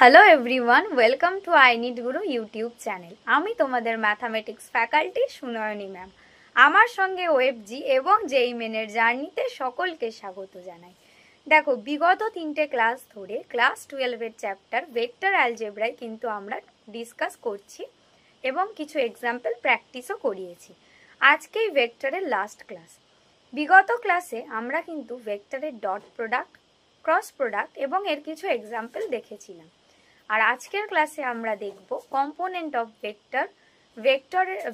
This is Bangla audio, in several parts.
Hello everyone, welcome to I need Guru YouTube channel. আমি তোমাদের ম্যাথামেটিক্স ফ্যাকাল্টি সুনয়নী ম্যাম। আমার সঙ্গে ওয়েবজি এবং জেই মেনের জার্নিতে সকলকে স্বাগত জানাই। দেখো, বিগত 3টে ক্লাস ধরে ক্লাস 12-এর চ্যাপ্টার ভেক্টর অ্যালজেব্রায় কিন্তু আমরা ডিসকাস করছি এবং কিছু এক্সাম্পল প্র্যাকটিসও করিয়েছি। আজকেই ভেক্টরের লাস্ট ক্লাস। বিগত ক্লাসে আমরা কিন্তু ভেক্টরের ডট প্রোডাক্ট, ক্রস প্রোডাক্ট এবং এর কিছু এক্সাম্পল দেখেছিলাম। আর আজকের ক্লাসে আমরা দেখব কম্পোনেন্ট অফ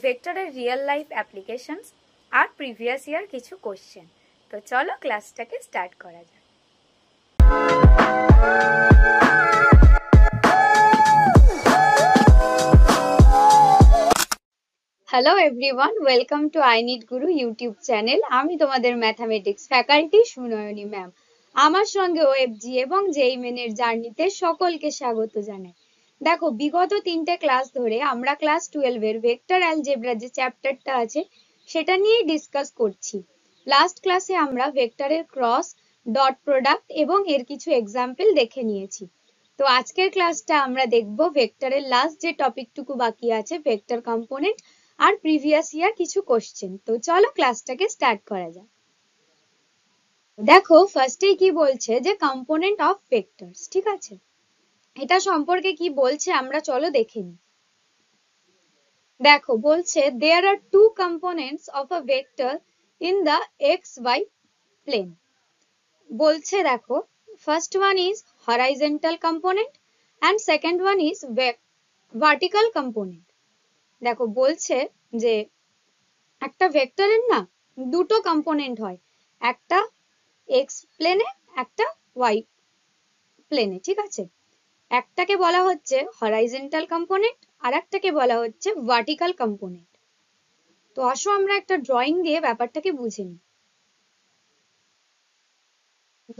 ভেক্টরের রিয়েল লাইফ অ্যাপ্লিকেশনস আর প্রিভিয়াস ইয়ার কিছু কোশ্চেন। তো চলো ক্লাসটাকে স্টার্ট করা যাক। Hello everyone, welcome to I need Guru YouTube channel. আমি তোমাদের ম্যাথামেটিক্স ফ্যাকাল্টি সুনয়নী ম্যাম। আমার সঙ্গে ওএফজি এবং জেই মেনের জার্নিতে সকলকে স্বাগত জানাই। দেখো, বিগত 3টে ক্লাস ধরে আমরা ক্লাস 12-এর ভেক্টর অ্যালজেব্রা যে চ্যাপ্টারটা আছে সেটা নিয়ে ডিসকাস করছি। লাস্ট ক্লাসে আমরা ভেক্টরের ক্রস, ডট প্রোডাক্ট এবং এর কিছু এক্সাম্পল দেখে নিয়েছি। তো আজকের ক্লাসটা আমরা দেখব ভেক্টরের লাস্ট যে টপিকটুকু বাকি আছে, ভেক্টর কম্পোনেন্ট আর প্রিভিয়াস ইয়ার কিছু কোশ্চেন। তো চলো ক্লাসটাকে স্টার্ট করা যাক। দেখো, ফার্স্টেই কি বলছে যে কম্পোনেন্ট অফ ভেক্টরস, ঠিক আছে? এটা সম্পর্কে কি বলছে আমরা চলো দেখে নিই। দেখো, বলছে there are two components of a vector in the xy plane. বলছে দেখো, first one is horizontal component and second one is vertical component. দেখো, বলছে যে একটা ভেক্টরের না দুটো কম্পোনেন্ট হয়, একটা এক্স প্লেনে, একটা ওয়াই প্লেনে, ঠিক আছে? একটাকে বলা হচ্ছে হরাইজন্টাল কম্পোনেন্ট আর একটাকে বলা হচ্ছে ভার্টিক্যাল কম্পোনেন্ট। তো আসো আমরা একটা ড্রয়িং দিয়ে ব্যাপারটাকে বুঝে নিই।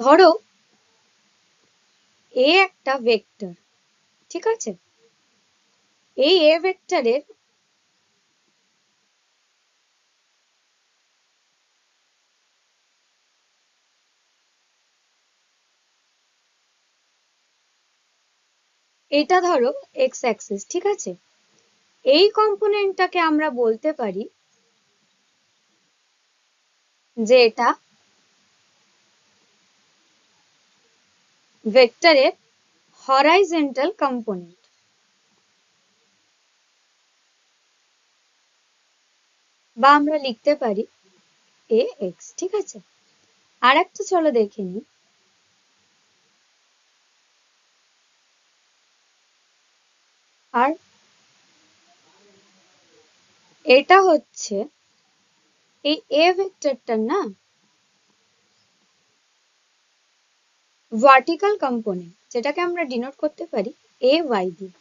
ধরো এ একটা ভেক্টর, ঠিক আছে? এই এ ভেক্টরের এটা ধরো এক্স অ্যাক্সিস, ঠিক আছে? এই কম্পোনেন্টটাকে আমরা বলতে পারি যে এটা ভেক্টরের হরাইজন্টাল কম্পোনেন্ট, বা আমরা লিখতে পারি এ এক্স, ঠিক আছে? আর একটা চলো দেখে নিই। আর এটা হচ্ছে এই এ ভেক্টরটার না ভার্টিক্যাল কম্পোনেন্ট, যেটাকে আমরা ডিনোট করতে পারি এ ওয়াই দিয়ে।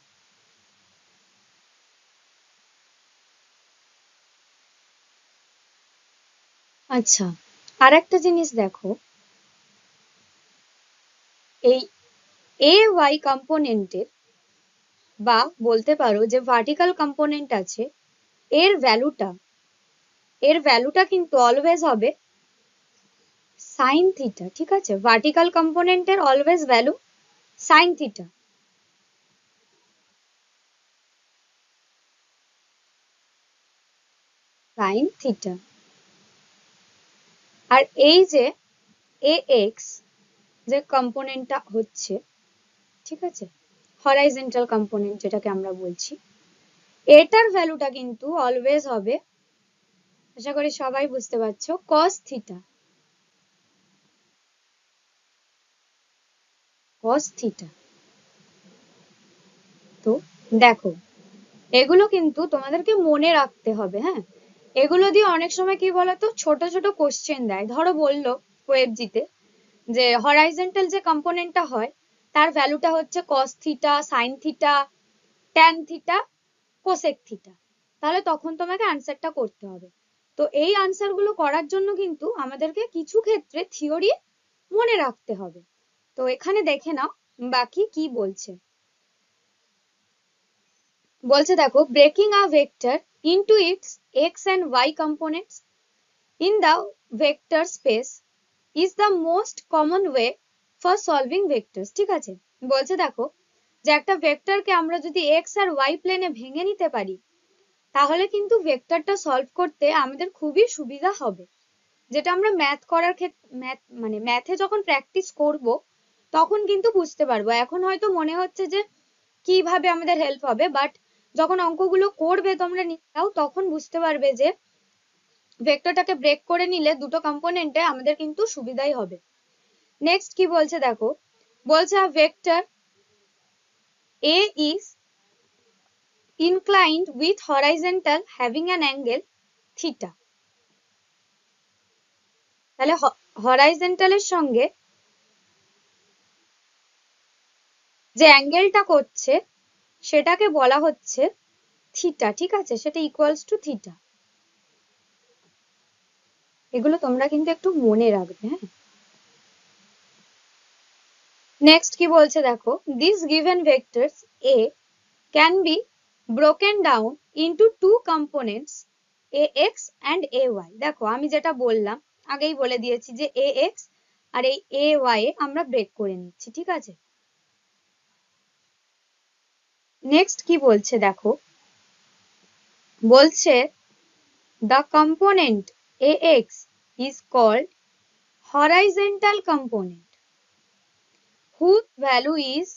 আচ্ছা, আর একটা জিনিস দেখো, এই এ ওয়াই কম্পোনেন্টের, বা বলতে পারো যে ভার্টিক্যাল কম্পোনেন্ট আছে, এর ভ্যালুটা কিন্তু অলওয়েজ হবে সাইন থিটা, ঠিক আছে? ভার্টিক্যাল কম্পোনেন্টের always value sine theta. Sine theta. আর এই যে এ এক্স যে কম্পোনেন্টটা হচ্ছে, ঠিক আছে, হরাইজন্টাল কম্পোনেন্ট যেটাকে আমরা বলছি, এটার ভ্যালুটা কিন্তু অলওয়েজ হবে, আশা করি সবাই বুঝতে পারছো, কস থিটা। Cos theta. তো দেখো, এগুলো কিন্তু তোমাদেরকে মনে রাখতে হবে, হ্যাঁ? এগুলো দিয়ে অনেক সময় কি বলতো, ছোট ছোট কোশ্চেন দেয়। ধরো বললো ওয়েবজিতে যে হরাইজন্টাল যে কম্পোনেন্টটা হয় তার ভ্যালুটা হচ্ছে cos theta, sine theta, tan theta, cosec theta. তাহলে তখন তোমাকে আনসারটা করতে হবে। তো এই আনসার গুলো করার জন্য কিন্তু আমাদেরকে কিছু ক্ষেত্রে থিওরি মনে রাখতে হবে। তো এখানে দেখে নাও বাকি কি বলছে। বলছে দেখো, breaking a vector into its x and y components in the vector space is the most common way for solving vectors, ঠিক আছে? বলছে দেখো, যে একটা ভেক্টরকে আমরা যদি এক্স আর ওয়াই প্লেনে ভেঙে নিতে পারি, তাহলে কিন্তু ভেক্টরটা সলভ করতে আমাদের খুবই সুবিধা হবে। যেটা আমরা ম্যাথ করার ক্ষেত্রে ম্যাথে যখন প্র্যাকটিস করব তখন কিন্তু বুঝতে পারবো। এখন হয়তো মনে হচ্ছে যে কিভাবে আমাদের হেল্প হবে, বাট যখন অঙ্কগুলো করবে তোমরা নিজেরাও, তখন বুঝতে পারবে যে ভেক্টরটাকে ব্রেক করে নিলে দুটো কম্পোনেন্টে আমাদের কিন্তু সুবিধাই হবে। নেক্সট কি বলছে দেখো, বলছে a vector A is inclined with horizontal having an angle theta। তাহলে হরাইজন্টালের সঙ্গে যে অ্যাঙ্গেলটা করছে সেটাকে বলা হচ্ছে থিটা, ঠিক আছে, সেটা ইকুয়ালস টু থিটা। এগুলো তোমরা কিন্তু একটু মনে রাখবে, হ্যাঁ। নেক্সট কি বলছে দেখো, this given vectors A can be broken down into two components ax and ay। দেখো আমি যেটা বললাম আগেই বলে দিয়েছি যে ax আর এই ay এ আমরা ব্রেক করে নিচ্ছি, ঠিক আছে। নেক্সট কি বলছে দেখো, বলছে the component ax is called horizontal component whose value is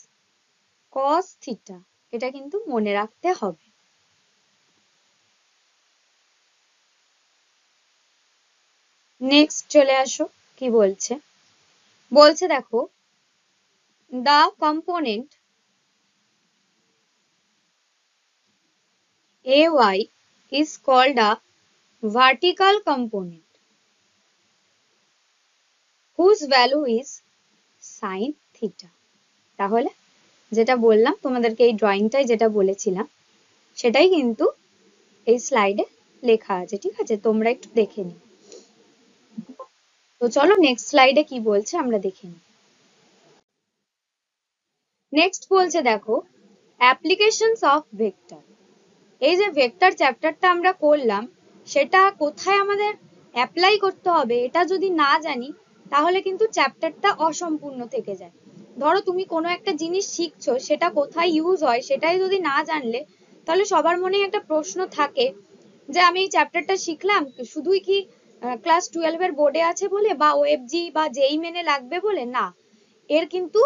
cos theta। এটা কিন্তু মনে রাখতে হবে। নেক্সট চলে আসো, কি বলছে, বলছে দেখো the component ay is called a vertical component whose value is sin theta। তাহলে যেটা বললাম তোমাদেরকে, এই ড্রয়িংটাই যেটা বলেছিলাম সেটাই কিন্তু এই স্লাইডে লেখা আছে, ঠিক আছে, তোমরা একটু দেখে নিও। তো চলো নেক্সট স্লাইডে কি বলছে আমরা দেখে নিই। নেক্সট বলছে দেখো অ্যাপ্লিকেশনস অফ ভেক্টর। এই যে ভেক্টর চ্যাপ্টারটা আমরা করলাম সেটা কোথায় আমাদের অ্যাপ্লাই করতে হবে এটা যদি না জানি তাহলে কিন্তু চ্যাপ্টারটা অসম্পূর্ণ থেকে যায়। ধরো তুমি কোনো একটা জিনিস শিখছো, সেটা কোথায় ইউজ হয় সেটাই যদি না জানলে, তাহলে সবার মনেই একটা প্রশ্ন থাকে যে আমি এই চ্যাপ্টারটা শিখলাম শুধুই কি ক্লাস 12 এর বোর্ডে আছে বলে বা ওএফজি বা জেই মেনে লাগবে বলে, না, এর কিন্তু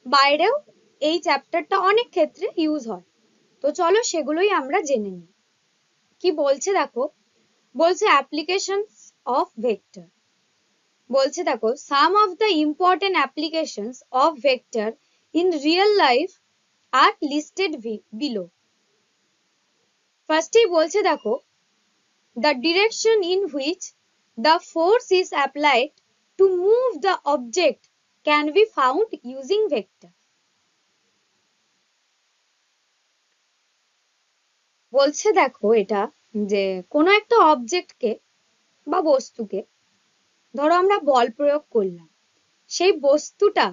বাইরেও এই চ্যাপ্টারটা অনেক ক্ষেত্রে ইউজ হয়। তো চলো সেগুলোই আমরা জেনে নিই। কি বলছে দেখো, বলছে অ্যাপ্লিকেশনস অফ ভেক্টর। বলছে দেখো some of the important applications of vector in real life are listed below. ফার্স্টেই বলছে দেখো the direction in which the force is applied to move the object can be found using vector। বলছে দেখো এটা যে কোনো একটা অবজেক্টকে বা বস্তুকে ধরো আমরা বল প্রয়োগ করলাম, সেই বস্তুটা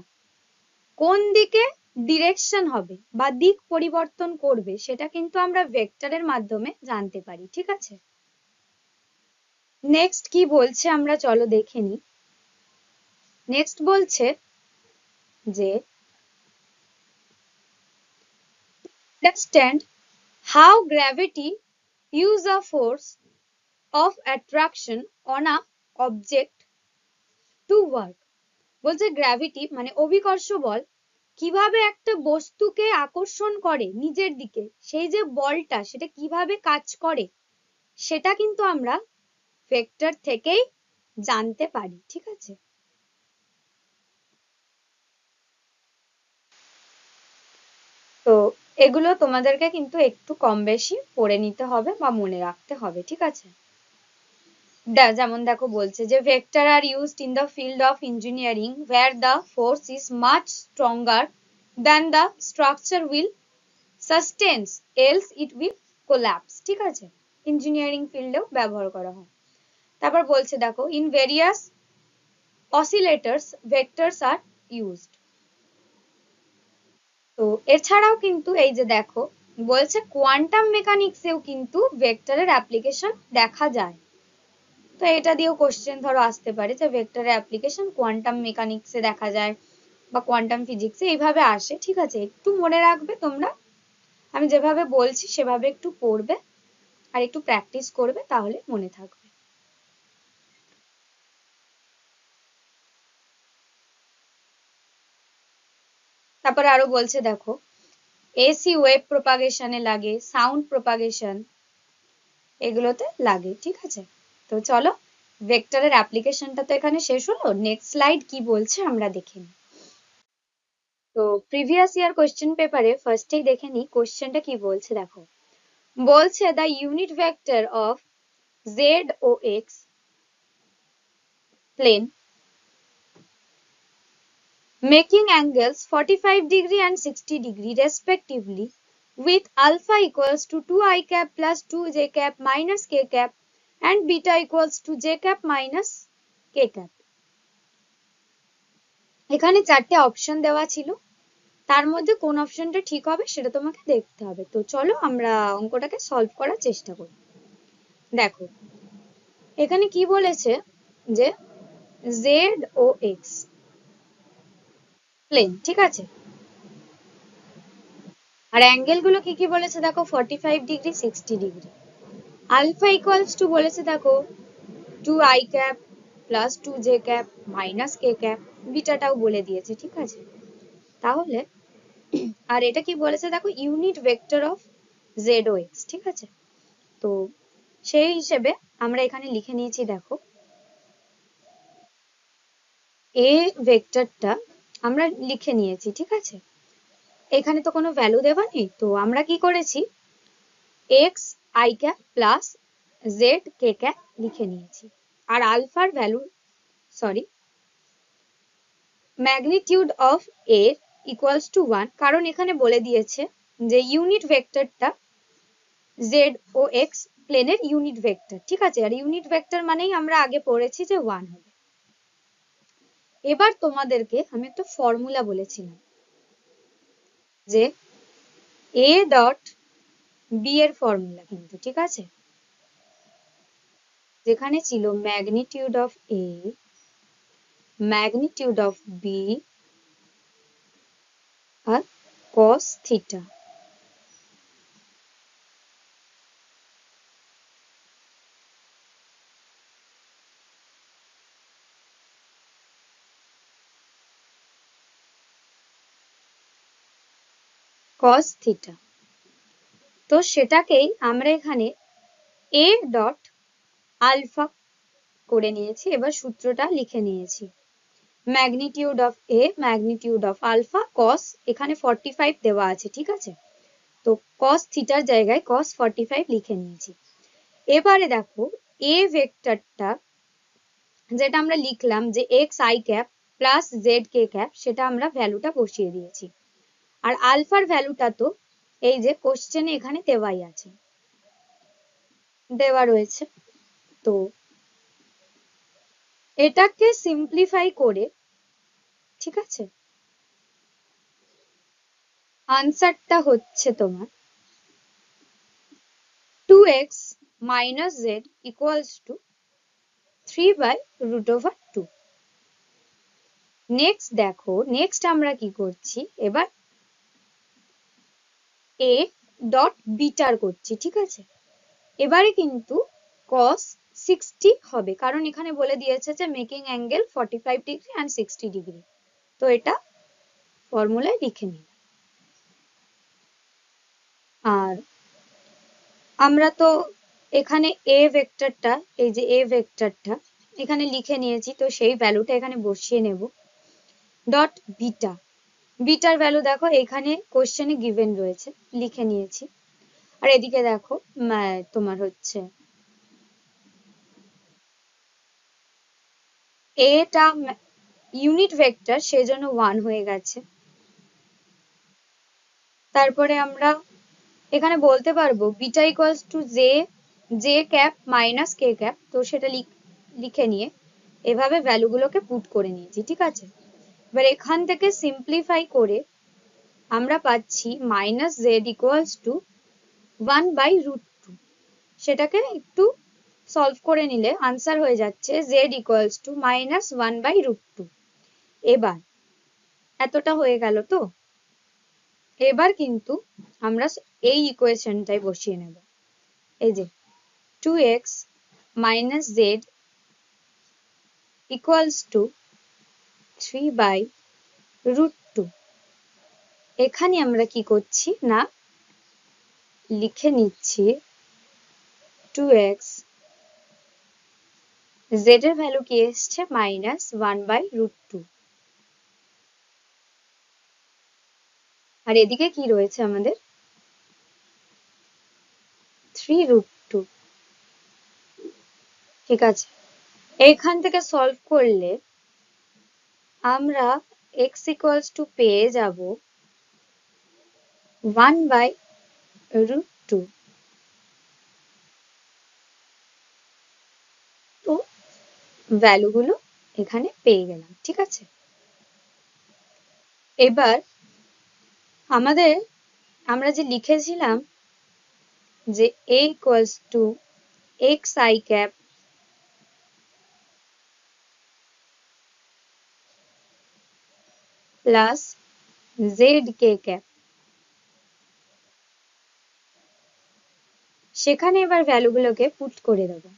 কোন দিকে ডিরেকশন হবে বা দিক পরিবর্তন করবে সেটা কিন্তু আমরা ভেক্টরের মাধ্যমে জানতে পারি, ঠিক আছে। নেক্সট কি বলছে আমরা চলো দেখে নিই। নেক্সট বলছে যে understand how gravity use a force of attraction on a object to work। বলছে গ্র্যাভিটি মানে অভিকর্ষ বল কিভাবে একটা বস্তুকে আকর্ষণ করে নিজের দিকে, সেই যে বলটা সেটা কিভাবে কাজ করে সেটা কিন্তু আমরা ভেক্টর থেকেই জানতে পারি, ঠিক আছে। তো এগুলো তোমাদেরকে কিন্তু একটু কম বেশি পড়ে নিতে হবে বা মনে রাখতে হবে, ঠিক আছে। যেমন দেখো বলছে যে vector are used in the field of engineering where the force is much stronger than the structure will sustains else it will collapse, ঠিক আছে, ইঞ্জিনিয়ারিং ফিল্ডেও ব্যবহার করা হয়। তারপর বলছে দেখো in various oscillators vectors are used. তো এছাড়াও কিন্তু এই যে দেখো বলছে কোয়ান্টাম মেকানিক্সেও কিন্তু ভেক্টরের অ্যাপ্লিকেশন দেখা যায়। তো এটা দিয়েও কোশ্চেন ধরো আসতে পারে যে ভেক্টরের অ্যাপ্লিকেশন কোয়ান্টাম মেকানিক্সে দেখা যায়, বা কোয়ান্টাম ফিজিক্সে এইভাবে আসে, ঠিক আছে? একটু মনে রাখবে তোমরা, আমি যেভাবে বলছি সেভাবে একটু পড়বে আর একটু প্র্যাকটিস করবে, তাহলে মনে থাকবে। তারপরে আরো বলছে দেখো, এসি ওয়েভ প্রপাগেশনে লাগে, সাউন্ড প্রপাগেশন এগুলোতে লাগে, ঠিক আছে? তো চলো, ভেক্টরের অ্যাপ্লিকেশনটা তো এখানে শেষ হলো। নেক্সট স্লাইড কি বলছে আমরা দেখে নিই। তো প্রিভিয়াস ইয়ার কোশ্চেন পেপারে ফার্স্টেই দেখে নিই কোশ্চেনটা কি বলছে। দেখো, বলছে the unit vector of Z O X plane making angles 45 degree and 60 degree respectively with alpha equals to 2i cap plus 2j cap minus k cap and beta equals to j cap minus k cap। এখানে চারটে অপশন দেওয়া ছিল, তার মধ্যে কোন অপশনটা ঠিক হবে সেটা তোমাকে দেখতে হবে। তো চলো আমরা অঙ্কটাকে সলভ করার চেষ্টা করি। দেখো, এখানে কি বলেছে যে জেড ও এক্স প্লেন, ঠিক আছে? আর অ্যাঙ্গেল গুলো কি কি বলেছে দেখো, 45 degree 60 degree. Alpha equals to বলেছে দেখো 2i cap plus 2j cap minus k cap, বিটাটাও বলে দিয়েছে, ঠিক আছে? তাহলে আর এটা কি বলেছে দেখো, unit vector of Z O X, ঠিক আছে? তো সেই হিসেবে আমরা এখানে লিখে নিয়েছি, দেখো এ ভেক্টরটা আমরা লিখে নিয়েছি, ঠিক আছে? এখানে তো কোনো ভ্যালু দেওয়া নেই, তো আমরা কি করেছি, x I cap plus Z K cap লিখে নিয়েছি। আর আলফার value, sorry, magnitude of A equals to 1, কারণ এখানে বলে দিয়েছে যে ইউনিট ভেক্টরটা জেড ও এক্স প্লেনের ইউনিট ভেক্টর, ঠিক আছে? আর ইউনিট ভেক্টর মানেই আমরা আগে পড়েছি যে 1 হবে। এবার তোমাদেরকে আমি একটা ফর্মুলা বলেছিলাম যে এ ডট বি এর ফর্মুলা, কিন্তু ঠিক আছে, যেখানে ছিল magnitude of A, magnitude of B আর cos থিটা। cos থিটা, তো সেটাকেই আমরা এখানে এ ডট আলফা করে নিয়েছি। এবার সূত্রটা লিখে নিয়েছি, magnitude of A magnitude of alpha cos, এখানে 45 দেওয়া আছে, ঠিক আছে? তো কস থিটার জায়গায় কস 45 লিখে নিয়েছি। এবারে দেখো এ ভেক্টরটা যেটা আমরা লিখলাম যে x I cap plus Z K cap, সেটা আমরা ভ্যালুটা বসিয়ে দিয়েছি। আর আলফার ভ্যালুটা তো এই যে কোশ্চেনে এখানে দেওয়াই আছে, দেওয়া রয়েছে। তো এটাকে সিম্পলিফাই করে, ঠিক আছে, আনসারটা হচ্ছে তোমার 2x minus z equals to 3/√2। Next দেখো, নেক্সট আমরা কি করছি, এবার a ডট বিটার করছি, ঠিক আছে? এবারে কিন্তু cos 60 হবে, কারণ এখানে বলে দিয়েছে যে making angle 45 degree and 60 degree. তো এটা ফর্মুলায় লিখে নিই। আর আমরা তো এখানে এ ভেক্টরটা, এই যে এ ভেক্টরটা এখানে লিখে নিয়েছি, তো সেই ভ্যালুটা এখানে বসিয়ে নেব। ডট বিটা, বিটার ভ্যালু দেখো এখানে কোশ্চেনে গিভেন রয়েছে, লিখে নিয়েছি। আর এদিকে দেখো তোমার হচ্ছে এটা ইউনিট ভেক্টর, সেজন্য 1 হয়ে গেছে। তারপরে আমরা এখানে বলতে পারবো beta equals to J cap minus K cap, তো সেটা লিখে নিয়ে এভাবে ভ্যালুগুলোকে পুট করে নিয়েছি, ঠিক আছে? এবার এখান থেকে সিম্পলিফাই করে আমরা পাচ্ছি মাইনাস জেড ইকুয়ালস টু 1/√2। সেটাকে একটু সলভ করে নিলে আনসার হয়ে যাচ্ছে জেড ইকুয়ালস টু -1/√2। এবার এতটা হয়ে গেল তো। এবার কিন্তু আমরা এই ইকুয়েশনটাই বসিয়ে নেব। এই যে 2x minus z equals to 3/√2। এখানে আমরা কি করছি না, লিখে নিচ্ছি 2x, z এর ভ্যালু কি এসছে -1/√2, আর এদিকে কি রয়েছে আমাদের 3√2। ঠিক আছে, এইখান থেকে সলভ করলে আমরা x equals to পেয়ে যাব 1/√2। তো ভ্যালুগুলো এখানে পেয়ে গেলাম। ঠিক আছে, এবার আমরা যে লিখেছিলাম যে a equals to xi cap plus zk cap, সেখানে এবার ভ্যালুগুলোকে পুট করে দেবো।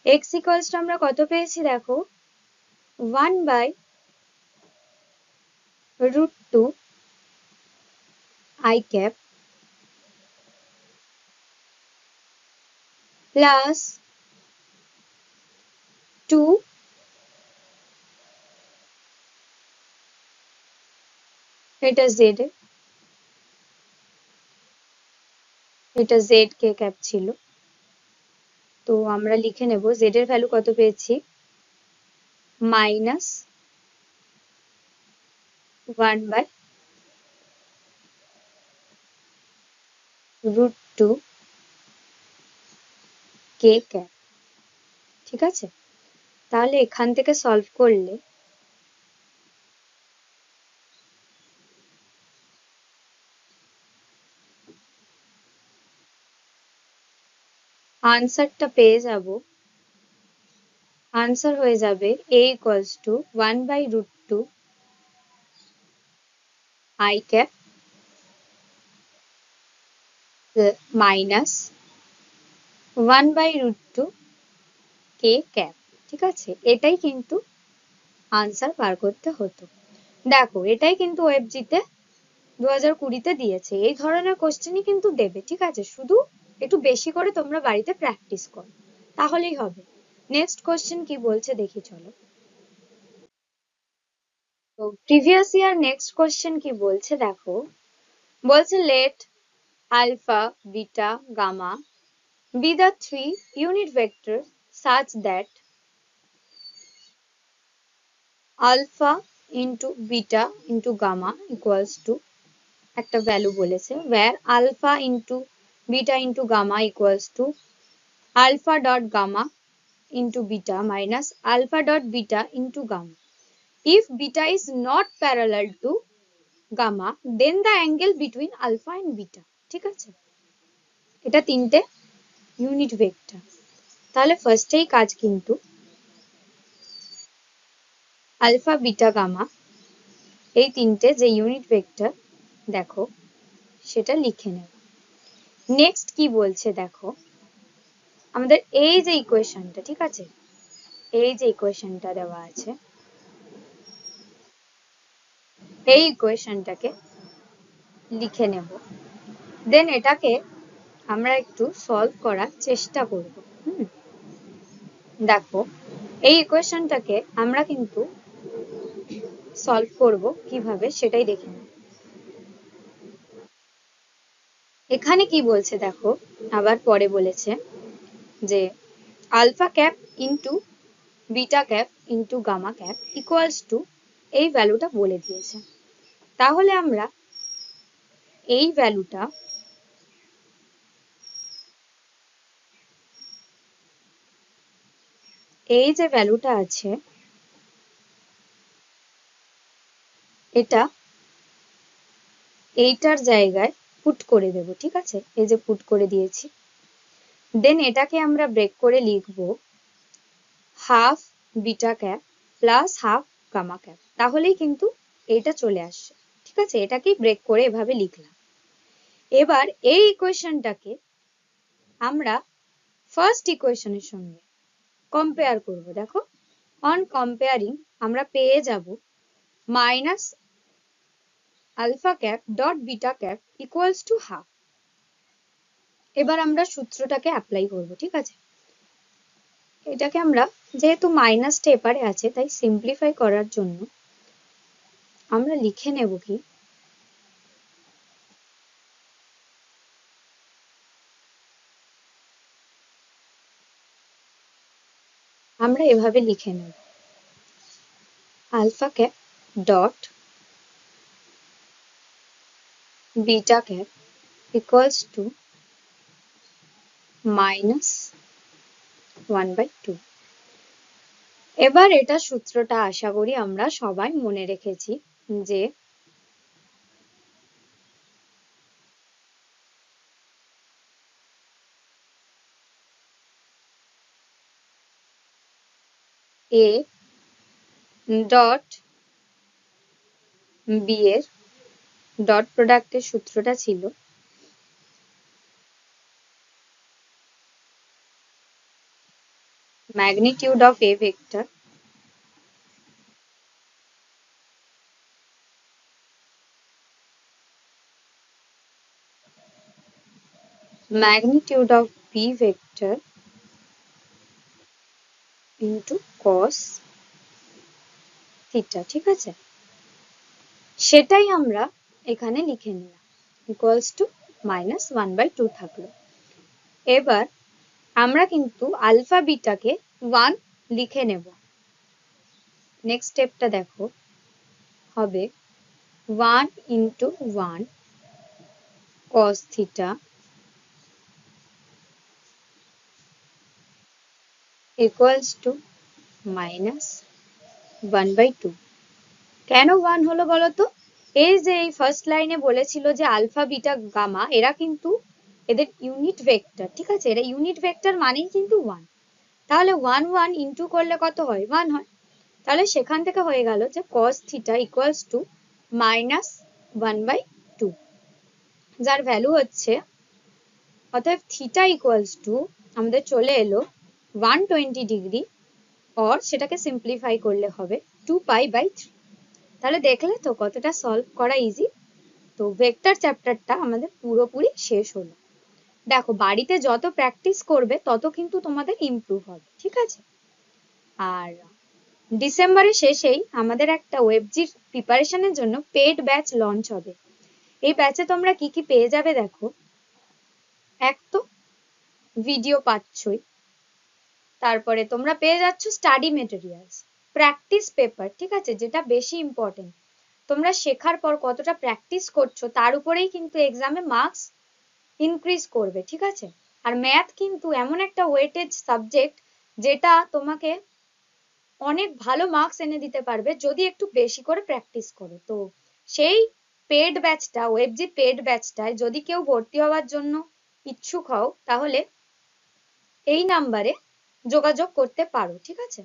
x equals to আমরা কত পেয়েছি দেখো, 1/√2 i cap প্লাস 2 এটা z, এটা zk cap ছিল, তো আমরা লিখে নেব z এর ভ্যালু কত পেয়েছি, -1/√2 k cap। ঠিক আছে, তাহলে এখান থেকে সলভ করলে আনসারটা পেয়ে যাব, আনসার হয়ে যাবে a equals to 1/√2 i cap minus 1/√2 k cap। ঠিক আছে, এটাই কিন্তু আনসার বার করতে হতো। দেখো, এটাই কিন্তু ওএফজিতে 2020-তে দিয়েছে, এই ধরনের কোশ্চেনই কিন্তু দেবে। ঠিক আছে, শুধু একটু বেশি করে তোমরা বাড়িতে প্র্যাকটিস করো, তাহলেই হবে। নেক্সট কোশ্চেন কি বলছে দেখি চলো। তো প্রিভিয়াস ইয়ার নেক্সট কোশ্চেন কি বলছে দেখো, বলছে let alpha, beta, gamma be the three unit vectors such that alpha into beta into gamma equals to একটা ভ্যালু বলেছে, where alpha into beta into gamma equals to alpha dot gamma into beta minus alpha dot beta into gamma. If beta is not parallel to gamma, then the angle between alpha and beta. ঠিক আছে, এটা তিনটে ইউনিট ভেক্টর। তাহলে ফার্স্টেই কাজ কিন্তু আলফা, বিটা, গামা এই তিনটে যে ইউনিট ভেক্টর দেখো সেটা লিখে নেব। নেক্সট কি বলছে দেখো, আমাদের এই যে ইকুয়েশনটা, ঠিক আছে, এই যে ইকুয়েশনটা দেওয়া আছে, এই ইকুয়েশনটাকে লিখে নেব, দেন এটাকে আমরা একটু সলভ করার চেষ্টা করব। দেখো, এই ইকুয়েশনটাকে আমরা কিন্তু সলভ করব কিভাবে সেটাই দেখে নেব। এখানে কি বলছে দেখো, আবার পরে বলেছে যে alpha cap into beta cap into gamma cap equals to, এই ভ্যালুটা বলে দিয়েছে। তাহলে আমরা এই ভ্যালুটা এই যে ভ্যালুটা আছে এটা এইটার জায়গায় পুট করে দেব। ঠিক আছে, এই যে পুট করে দিয়েছি, দেন এটাকে আমরা ব্রেক করে লিখব half beta cap plus half gamma cap, তাহলেই কিন্তু এটা চলে আসছে, ঠিক আছে? এটাকেই ব্রেক করে এভাবে লিখলাম। এবার এই ইকুয়েশনটাকে আমরা ফার্স্ট ইকুয়েশনের সঙ্গে কম্পেয়ার করব। দেখো, অন কম্পেয়ারিং আমরা পেয়ে যাব minus alpha cap dot beta cap equals to half. এবার আমরা সূত্রটাকে অ্যাপ্লাই করব, ঠিক আছে? এটাকে আমরা, যেহেতু মাইনাসটা এপারে আছে, তাই সিম্পলিফাই করার জন্য আমরা লিখে নেব কি, আমরা এভাবে লিখে নেব alpha cap dot beta cap equals to minus 1/2। এবার এটা সূত্রটা আশা করি আমরা সবাই মনে রেখেছি, যে এ ডট বি এর ডট প্রোডাক্টের সূত্রটা ছিল magnitude of A vector magnitude of b vector into cos theta, ঠিক আছে? সেটাই আমরা এখানে লিখে নিলাম, ইকুয়ালস টু মাইনাস 1/2 থাকলো। এবার আমরা কিন্তু আলফা বিটাকে 1 লিখে নেব। নেক্সট স্টেপটা দেখো, হবে 1 into 1 cos theta equals to minus 1/2। কেন 1 হলো বলো তো? এই যে এই ফার্স্ট লাইনে বলেছিল যে আলফা বিটা গামা এরা কিন্তু এদের ইউনিট ভেক্টর, ঠিক আছে? এরা ইউনিট ভেক্টর মানেই কিন্তু 1। তাহলে 1 1 ইন্টু করলে কত হয়? 1 হয়। তাহলে সেখান থেকে হয়ে গেল যে cos theta equals to minus 1/2, যার ভ্যালু হচ্ছে, অতএব থিটা ইকুয়ালস টু আমাদের চলে এলো 120 ডিগ্রি, অর সেটাকে সিম্পলিফাই করলে হবে 2π/3। তাহলে দেখলে তো কতটা সলভ করা ইজি। তো ভেক্টর চ্যাপ্টারটা আমাদের পুরোপুরি শেষ হলো। দেখো, বাড়িতে যত প্র্যাকটিস করবে তত কিন্তু তোমাদের ইমপ্রুভ হবে, ঠিক আছে? আর ডিসেম্বরের শেষেই আমাদের একটা ওয়েবজির প্রিপারেশনের জন্য পেড ব্যাচ লঞ্চ হবে। এই ব্যাচে তোমরা কি কি পেয়ে যাবে দেখো, এক তো ভিডিও পাচ্ছই, তারপরে তোমরা পেয়ে যাচ্ছ স্টাডি মেটেরিয়ালস, প্র্যাকটিস পেপার, ঠিক আছে? যেটা বেশি ইম্পর্টেন্ট, তোমরা শেখার পর কতটা প্র্যাকটিস করছো তার উপরেই কিন্তু এক্সামে মার্কস ইনক্রিজ করবে, ঠিক আছে? আর ম্যাথ কিন্তু এমন একটা ওয়েটেজ সাবজেক্ট যেটা তোমাকে অনেক ভালো মার্কস এনে দিতে পারবে যদি একটু বেশি করে প্র্যাকটিস করো। তো সেই পেড ব্যাচটা, ওয়েবজি পেড ব্যাচটায় যদি কেউ ভর্তি হওয়ার জন্য ইচ্ছুক হও, তাহলে এই নাম্বারে যোগাযোগ করতে পারো, ঠিক আছে?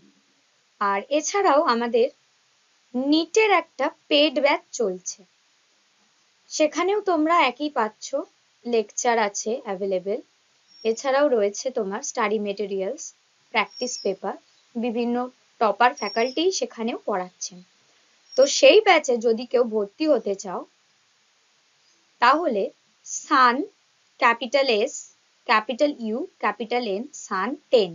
আর এছাড়াও আমাদের নিটের একটা পেড ব্যাচ চলছে, সেখানেও তোমরা একই পাচ্ছ, লেকচার আছে অ্যাভেলেবেল, এছাড়াও রয়েছে তোমার স্টাডি মেটেরিয়ালস, প্র্যাকটিস পেপার, বিভিন্ন টপার ফ্যাকাল্টি সেখানেও পড়াচ্ছেন। তো সেই ব্যাচে যদি কেউ ভর্তি হতে চাও, তাহলে sun capital S capital U capital N sun 10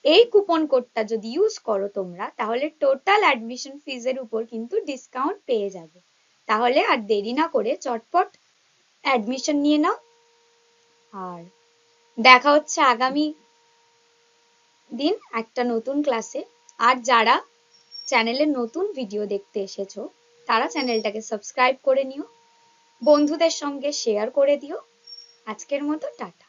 এই কুপন কোডটা যদি ইউজ করো তোমরা, তাহলে টোটাল অ্যাডমিশন ফিজের উপর কিন্তু ডিসকাউন্ট পেয়ে যাবে। তাহলে আর দেরি না করে চটপট অ্যাডমিশন নিয়ে নাও। আর দেখা হচ্ছে আগামী দিন একটা নতুন ক্লাসে। আর যারা চ্যানেলে নতুন ভিডিও দেখতে এসেছো, তারা চ্যানেলটাকে সাবস্ক্রাইব করে নিও, বন্ধুদের সঙ্গে শেয়ার করে দিও। আজকের মতো টাটা।